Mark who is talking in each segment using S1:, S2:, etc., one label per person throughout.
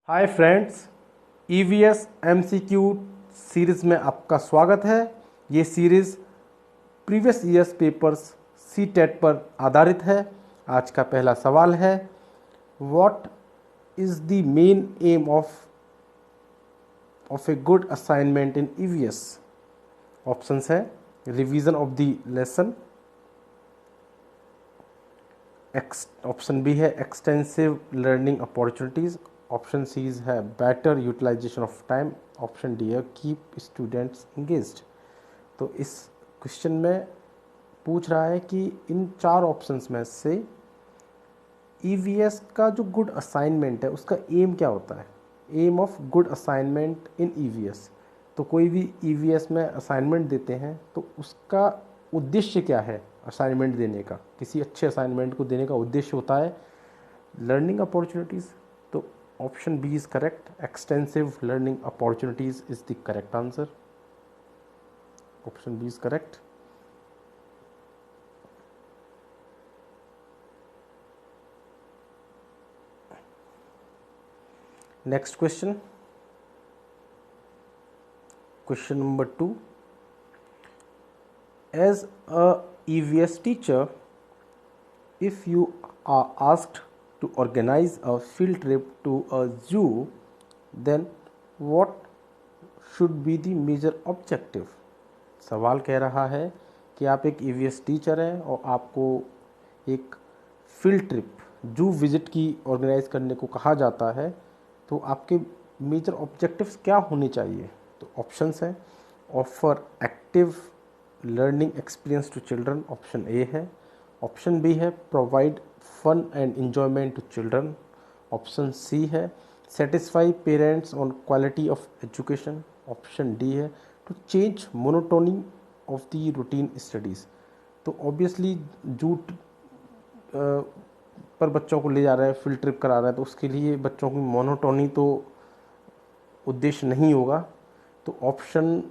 S1: हाय friends, EVS MCQ series में आपका स्वागत है। ये series previous years papers C TET पर आधारित है। आज का पहला सवाल है, what is the main aim of a good assignment in EVS. Options है revision of the lesson, option B है extensive learning opportunities, option C है better utilisation of time, option D है कीप स्टूडेंट्स इंगेज्ड। तो इस question में पूछ रहा है कि इन चार ऑप्शंस में से ईवीएस का जो गुड असाइनमेंट है उसका एम क्या होता है। Aim of good assignment in EVS, तो कोई भी ईवीएस में असाइनमेंट देते हैं तो उसका उद्देश्य क्या है। असाइनमेंट देने का, किसी अच्छे असाइनमेंट को देने का उद्देश्य होता है लर्निंग अपॉर्चुनिटीज़। तो option B is correct, extensive learning opportunities is the correct answer. Option B is correct. Next question, question number 2। As a EVS teacher, if you are asked to organize a field trip to a zoo, then what should be the major objective? सवाल कह रहा है कि आप एक EVS teacher हैं और आपको एक फील्ड ट्रिप जू विजिट की ऑर्गेनाइज करने को कहा जाता है, तो आपके मेजर ऑब्जेक्टिव्स क्या होने चाहिए। तो ऑप्शंस हैं offer active learning experience to children, option A है। ऑप्शन बी है provide fun and enjoyment to children, option C है satisfy parents on quality of education, option D है to change monotony of the routine studies. तो obviously जूट पर बच्चों को ले जा रहा है, फील्ड ट्रिप करा रहा है, तो उसके लिए बच्चों की मोनोटोनी तो उद्देश्य नहीं होगा। तो ऑप्शन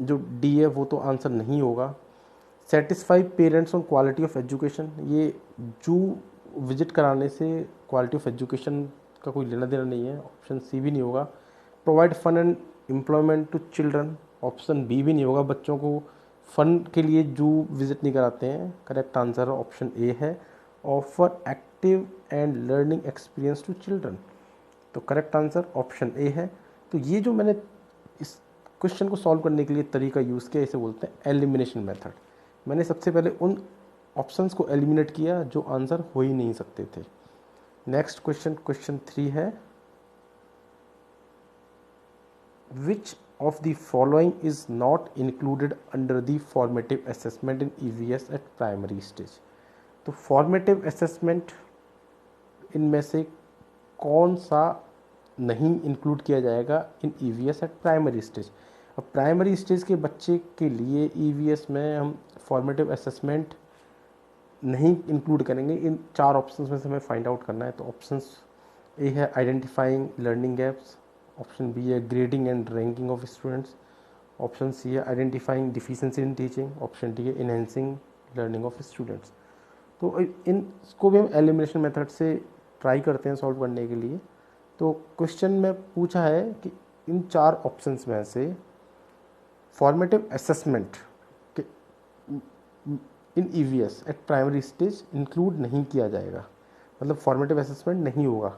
S1: जो डी है वो तो आंसर नहीं होगा। Satisfy parents on quality of education, ये जू विजिट कराने से क्वालिटी ऑफ एजुकेशन का कोई लेना देना नहीं है, ऑप्शन सी भी नहीं होगा। Provide fun and employment to children, option B भी नहीं होगा। बच्चों को फन के लिए जू विजिट नहीं कराते हैं, करेक्ट आंसर ऑप्शन ए है। Offer active and learning experience to children, तो करेक्ट आंसर ऑप्शन ए है। तो ये जो मैंने इस क्वेश्चन को सॉल्व करने के लिए तरीका यूज़ किया, इसे बोलते हैं एलिमिनेशन मेथड। मैंने सबसे पहले उन ऑप्शंस को एलिमिनेट किया जो आंसर हो ही नहीं सकते थे। नेक्स्ट क्वेश्चन, क्वेश्चन 3 है, which of the following is not included under the formative assessment in EVS at primary stage. तो फॉर्मेटिव असेसमेंट इनमें से कौन सा नहीं इंक्लूड किया जाएगा इन ईवीएस एट प्राइमरी स्टेज। अब प्राइमरी स्टेज के बच्चे के लिए ईवीएस में हम फॉर्मेटिव असेसमेंट नहीं इंक्लूड करेंगे। इन चार ऑप्शंस में से हमें फाइंड आउट करना है। तो ऑप्शंस ए है identifying learning gaps, option B है grading and ranking of students, option C है identifying deficiency in teaching, option D है इनहेंसिंग लर्निंग ऑफ स्टूडेंट्स। तो इसको भी हम एलिमिनेशन मेथड से ट्राई करते हैं सॉल्व करने के लिए। तो क्वेश्चन में पूछा है कि इन चार ऑप्शंस में से फॉर्मेटिव असेसमेंट के in EVS at primary stage include नहीं किया जाएगा, मतलब फॉर्मेटिव असेसमेंट नहीं होगा,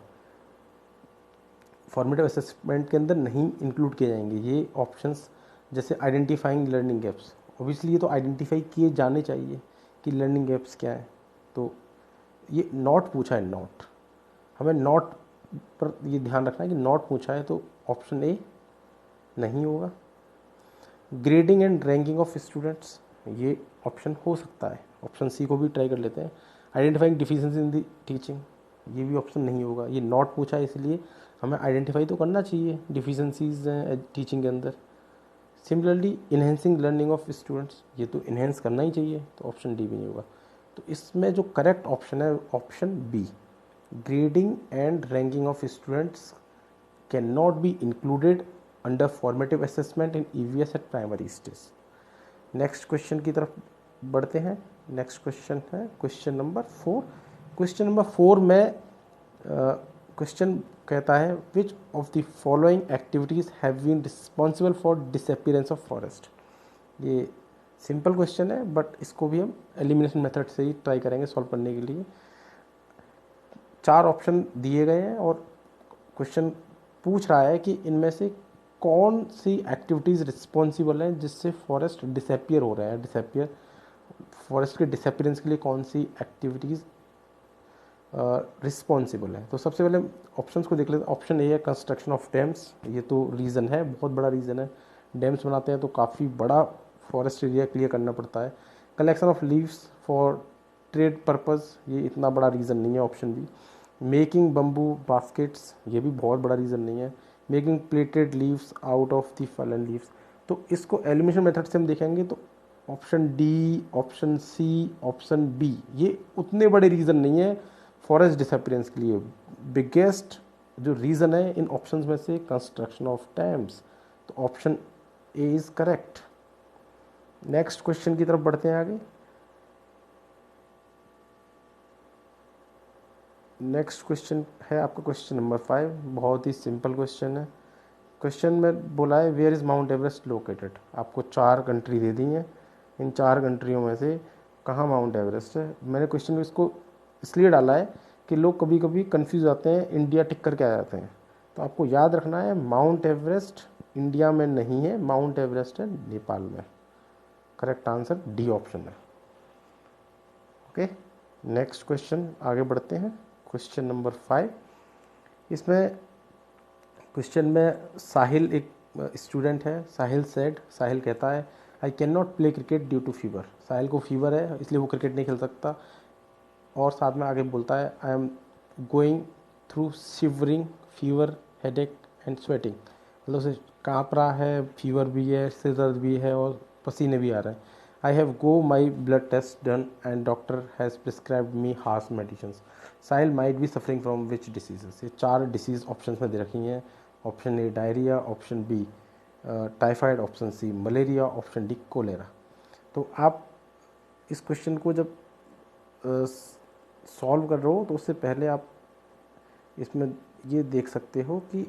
S1: फॉर्मेटिव असेसमेंट के अंदर नहीं इंक्लूड किए जाएंगे ये ऑप्शंस। जैसे आइडेंटिफाइंग लर्निंग गैप्स, ऑब्वियसली ये तो आइडेंटिफाई किए जाने चाहिए कि लर्निंग गैप्स क्या है। तो ये नॉट पूछा है, नॉट, हमें नॉट पर ये ध्यान रखना है कि नॉट पूछा है, तो ऑप्शन ए नहीं होगा। Grading and ranking of students, ये ऑप्शन हो सकता है, ऑप्शन सी को भी ट्राई कर लेते हैं। Identifying deficiency in the teaching, ये भी ऑप्शन नहीं होगा। ये नॉट पूछा है इसलिए हमें आइडेंटिफाई तो करना चाहिए डिफिशिएंसीज हैं टीचिंग के अंदर। Similarly enhancing learning of students, ये तो इन्हेंस करना ही चाहिए, तो ऑप्शन डी भी नहीं होगा। तो इसमें जो करेक्ट ऑप्शन है option B, grading and ranking of students can not be included under formative assessment in EVS at primary stage. Next question की तरफ बढ़ते हैं। नेक्स्ट क्वेश्चन है क्वेश्चन नंबर 4। क्वेश्चन नंबर 4 में क्वेश्चन कहता है which of the following activities have been responsible for disappearance of forest. ये simple question है बट इसको भी हम एलिमिनेशन मेथड से ही ट्राई करेंगे सॉल्व करने के लिए। 4 ऑप्शन दिए गए हैं और क्वेश्चन पूछ रहा है कि इनमें से कौन सी एक्टिविटीज़ रिस्पॉन्सिबल हैं जिससे फॉरेस्ट डिसअपियर हो रहा है। फॉरेस्ट के डिसअपियरेंस के लिए कौन सी एक्टिविटीज़ रिस्पॉन्सिबल है। तो सबसे पहले ऑप्शंस को देख लेते हैं। ऑप्शन ए है कंस्ट्रक्शन ऑफ डैम्स। ये तो रीज़न है, बहुत बड़ा रीज़न है। डैम्स बनाते हैं तो काफ़ी बड़ा फॉरेस्ट एरिया क्लियर करना पड़ता है। Collection of leaves for trade purpose, ये इतना बड़ा रीज़न नहीं है option B. Making bamboo baskets, ये भी बहुत बड़ा रीज़न नहीं है। Making plated leaves out of the fallen leaves. तो इसको एलिमिनेशन मेथड से हम देखेंगे तो option D, option C, option B ये उतने बड़े रीज़न नहीं है फॉरेस्ट डिसअपीयरेंस के लिए। बिगेस्ट जो रीज़न है इन ऑप्शंस में से कंस्ट्रक्शन ऑफ डैम्स, तो option A is correct. Next question की तरफ बढ़ते हैं आगे। नेक्स्ट क्वेश्चन है आपका क्वेश्चन नंबर 5। बहुत ही सिंपल क्वेश्चन है। क्वेश्चन में बोला है where is Mount Everest located. आपको 4 कंट्री दे दी हैं, इन 4 कंट्रियों में से कहाँ माउंट एवरेस्ट है। मैंने क्वेश्चन में इसको इसलिए डाला है कि लोग कभी कभी कंफ्यूज आते हैं, इंडिया टिक करके आ जाते हैं। तो आपको याद रखना है माउंट एवरेस्ट इंडिया में नहीं है, माउंट एवरेस्ट है नेपाल में। करेक्ट आंसर डी ऑप्शन है। ओके, नेक्स्ट क्वेश्चन आगे बढ़ते हैं। Question number 5। इसमें क्वेश्चन में साहिल एक स्टूडेंट है। साहिल कहता है I can not play cricket due to fever. Sahil को फीवर है इसलिए वो क्रिकेट नहीं खेल सकता। और साथ में आगे बोलता है I am going through shivering fever headache and sweating. मतलब उसे काँप रहा है, फीवर भी है, सिर दर्द भी है और पसीने भी आ रहे हैं। I have go my blood test done and doctor has prescribed me harsh medicine. Sahil might be suffering from which diseases. ये 4 डिसीज़ ऑप्शन में दे रखी हैं। Option A diarrhoea, option B typhoid, option C malaria, option D cholera. तो आप इस question को जब सॉल्व कर रहे हो तो उससे पहले आप इसमें ये देख सकते हो कि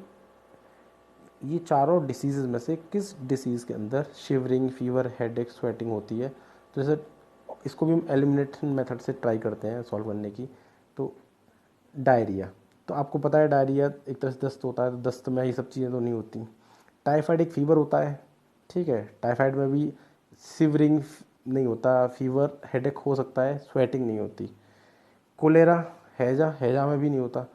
S1: ये चारों डिसीज़ में से किस डिसीज़ के अंदर शिवरिंग, फीवर, हेडेक, स्वेटिंग होती है। तो जैसे इसको भी हम एलिमिनेशन मेथड से ट्राई करते हैं सॉल्व करने की। तो डायरिया, तो आपको पता है डायरिया एक तरह से दस्त होता है, तो दस्त में ये सब चीज़ें तो नहीं होती। टाइफाइड एक फीवर होता है, ठीक है, टाइफाइड में भी शिवरिंग नहीं होता, फीवर हेडेक हो सकता है, स्वेटिंग नहीं होती। कोलेरा हैजा में भी नहीं होता।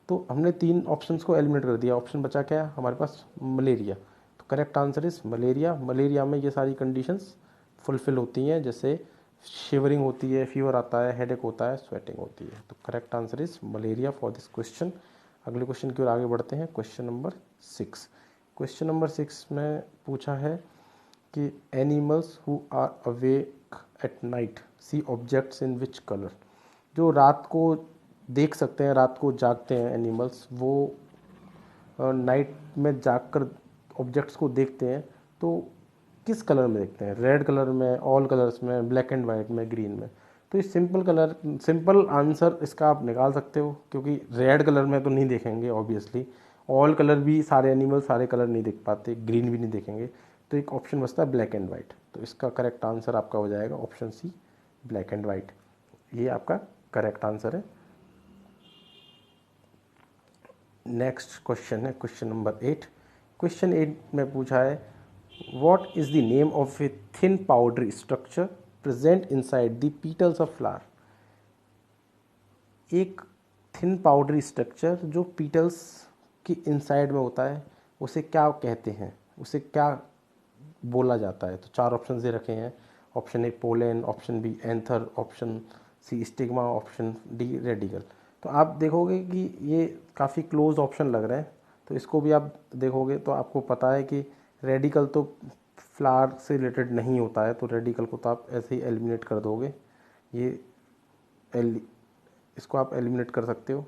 S1: तो हमने 3 ऑप्शंस को एलिमिनेट कर दिया। ऑप्शन बचा क्या हमारे पास, मलेरिया। तो correct answer is malaria. Malaria में ये सारी कंडीशंस फुलफिल होती हैं, जैसे शिवरिंग होती है, फीवर आता है, हेडेक होता है, स्वेटिंग होती है। तो correct answer is malaria for this question. अगले क्वेश्चन की ओर आगे बढ़ते हैं। Question number 6। क्वेश्चन नंबर 6 में पूछा है कि animals who are awake at night see objects in which colour. जो रात को देख सकते हैं, रात को जागते हैं एनिमल्स, वो नाइट में जागकर ऑब्जेक्ट्स को देखते हैं तो किस कलर में देखते हैं। रेड कलर में, ऑल कलर्स में, ब्लैक एंड वाइट में, ग्रीन में। तो इस सिंपल आंसर इसका आप निकाल सकते हो, क्योंकि रेड कलर में तो नहीं देखेंगे ऑब्वियसली, ऑल कलर भी सारे एनिमल सारे कलर नहीं देख पाते, ग्रीन भी नहीं देखेंगे। तो एक ऑप्शन बचता है ब्लैक एंड वाइट। तो इसका करेक्ट आंसर आपका हो जाएगा option C, black and white. ये आपका करेक्ट आंसर है। नेक्स्ट क्वेश्चन है क्वेश्चन नंबर 8। क्वेश्चन 8 में पूछा है what is the name of a thin powdery structure present inside the petals of flower. एक थिन पाउडरी स्ट्रक्चर जो पीटल्स की इनसाइड में होता है उसे क्या कहते हैं, उसे क्या बोला जाता है। तो 4 ऑप्शन दे रखे हैं। Option A pollen, option B anther, option C stigma, option D radical. तो आप देखोगे कि ये काफ़ी क्लोज ऑप्शन लग रहे हैं, तो इसको भी आप देखोगे तो आपको पता है कि रेडिकल तो फ्लावर से रिलेटेड नहीं होता है, तो रेडिकल को तो आप ऐसे ही एलिमिनेट कर दोगे। ये इसको आप एलिमिनेट कर सकते हो।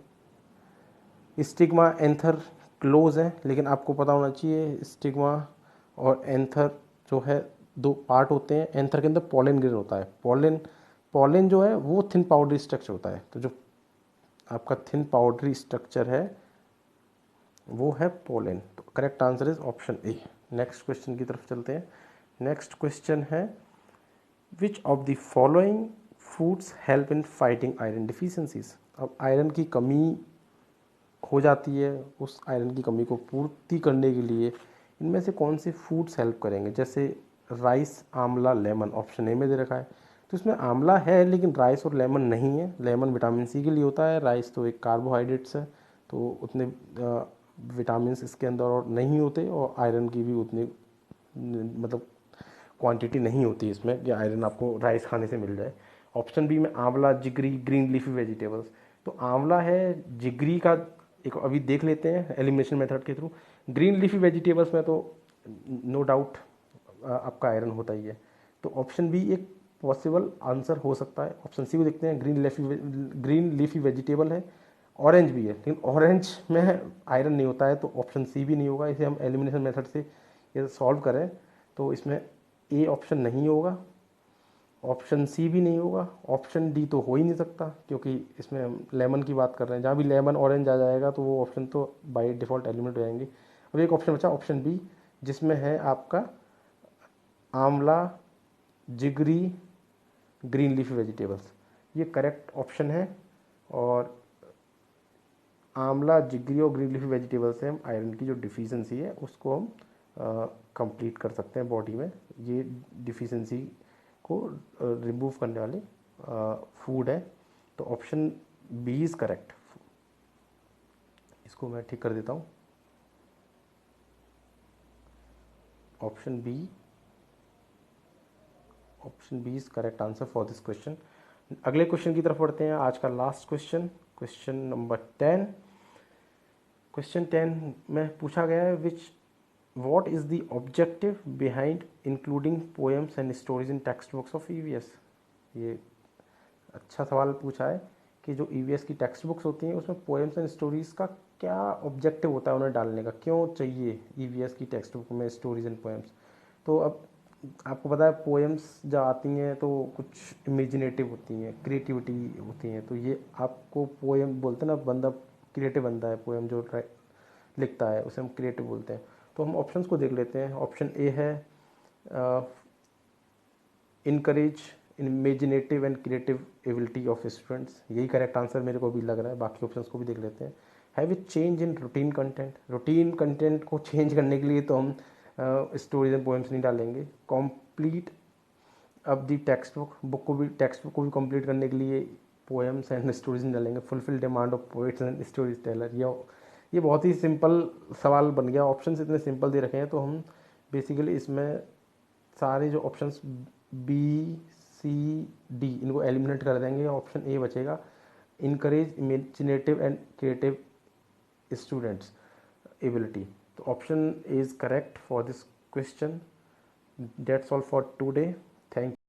S1: स्टिग्मा एंथर क्लोज है, लेकिन आपको पता होना चाहिए स्टिग्मा और एंथर जो है 2 पार्ट होते हैं। एंथर के अंदर पॉलन ग्रेन होता है। पॉलन जो है वो थिन पाउडरी स्ट्रक्चर होता है। तो जो आपका थिन पाउडरी स्ट्रक्चर है वो है पोलन। तो correct answer is option A. Next question की तरफ चलते हैं। नेक्स्ट क्वेश्चन है which of the following foods help in fighting iron deficiencies. अब आयरन की कमी हो जाती है, उस आयरन की कमी को पूर्ति करने के लिए इनमें से कौन से फूड्स हेल्प करेंगे। जैसे राइस, आंवला, लेमन, ऑप्शन ए में दे रखा है। तो इसमें आंवला है लेकिन राइस और लेमन नहीं है। लेमन विटामिन सी के लिए होता है, राइस तो एक कार्बोहाइड्रेट्स है, तो उतने विटामिन इसके अंदर और नहीं होते, और आयरन की भी उतनी मतलब क्वांटिटी नहीं होती इसमें कि आयरन आपको राइस खाने से मिल जाए। ऑप्शन बी में आंवला, जिगरी, ग्रीन लीफी वेजिटेबल्स। तो आंवला है, जिगरी का एक अभी देख लेते हैं एलिमिनेशन मेथड के थ्रू। ग्रीन लीफी वेजिटेबल्स में तो नो डाउट आपका आयरन होता ही है। तो ऑप्शन बी एक पॉसिबल आंसर हो सकता है। ऑप्शन सी को देखते हैं, ग्रीन लीफी वेजिटेबल है। ऑरेंज भी है लेकिन ऑरेंज में आयरन नहीं होता है, तो ऑप्शन सी भी नहीं होगा। इसे हम एलिमिनेशन मेथड से ये सॉल्व करें तो इसमें ए ऑप्शन नहीं होगा, ऑप्शन सी भी नहीं होगा, ऑप्शन डी तो हो ही नहीं सकता क्योंकि इसमें हम लेमन की बात कर रहे हैं। जहाँ भी लेमन ऑरेंज आ जाएगा तो वो ऑप्शन तो बाय डिफ़ॉल्ट एलिमिनेट हो जाएंगे। अब एक ऑप्शन बचा ऑप्शन बी, जिसमें है आपका आंवला, जिगरी, ग्रीन लीफी वेजिटेबल्स। ये करेक्ट ऑप्शन है, और आंवला, जिगरी और ग्रीन लीफी वेजिटेबल से हम आयरन की जो डिफिशियंसी है उसको हम कंप्लीट कर सकते हैं बॉडी में। ये डिफिशियंसी को रिमूव करने वाले फूड है। तो ऑप्शन बी इज़ करेक्ट। इसको मैं ठीक कर देता हूँ। Option B is correct answer for this question. अगले क्वेश्चन की तरफ बढ़ते हैं, आज का last question, question number 10। Question 10 में पूछा गया है which what is the objective behind including poems and stories in text books of EVS. ये अच्छा सवाल पूछा है कि जो ईवीएस की टेक्स्ट बुक्स होती हैं उसमें पोएम्स एंड स्टोरीज़ का क्या ऑब्जेक्टिव होता है उन्हें डालने का, क्यों चाहिए ईवीएस की टेक्स्ट बुक में स्टोरीज एंड पोएम्स। तो अब आपको पता है पोएम्स जब आती हैं तो कुछ इमेजिनेटिव होती हैं, क्रिएटिविटी होती हैं। तो ये आपको पोएम बोलते हैं ना, बंदा क्रिएटिव बंदा है, पोएम जो लिखता है उसे हम क्रिएटिव बोलते हैं। तो हम ऑप्शंस को देख लेते हैं। ऑप्शन ए है encourage imaginative and creative ability of students, यही करेक्ट आंसर मेरे को भी लग रहा है। बाकी ऑप्शंस को भी देख लेते हैं। Have it change in routine content, routine content को चेंज करने के लिए तो हम स्टोरीज एंड पोएम्स नहीं डालेंगे। कंप्लीट अब दी टेक्स्ट बुक को भी कंप्लीट करने के लिए पोएम्स एंड स्टोरीज नहीं डालेंगे। Fulfil demand of poets and stories teller, ये बहुत ही सिंपल सवाल बन गया। ऑप्शन इतने सिंपल दे रखे हैं तो हम बेसिकली इसमें सारे जो ऑप्शंस बी, सी, डी इनको एलिमिनेट कर देंगे। ऑप्शन ए बचेगा, encourage imaginative and creative students ability. तो option is correct for this question. That's all for today. Thank you.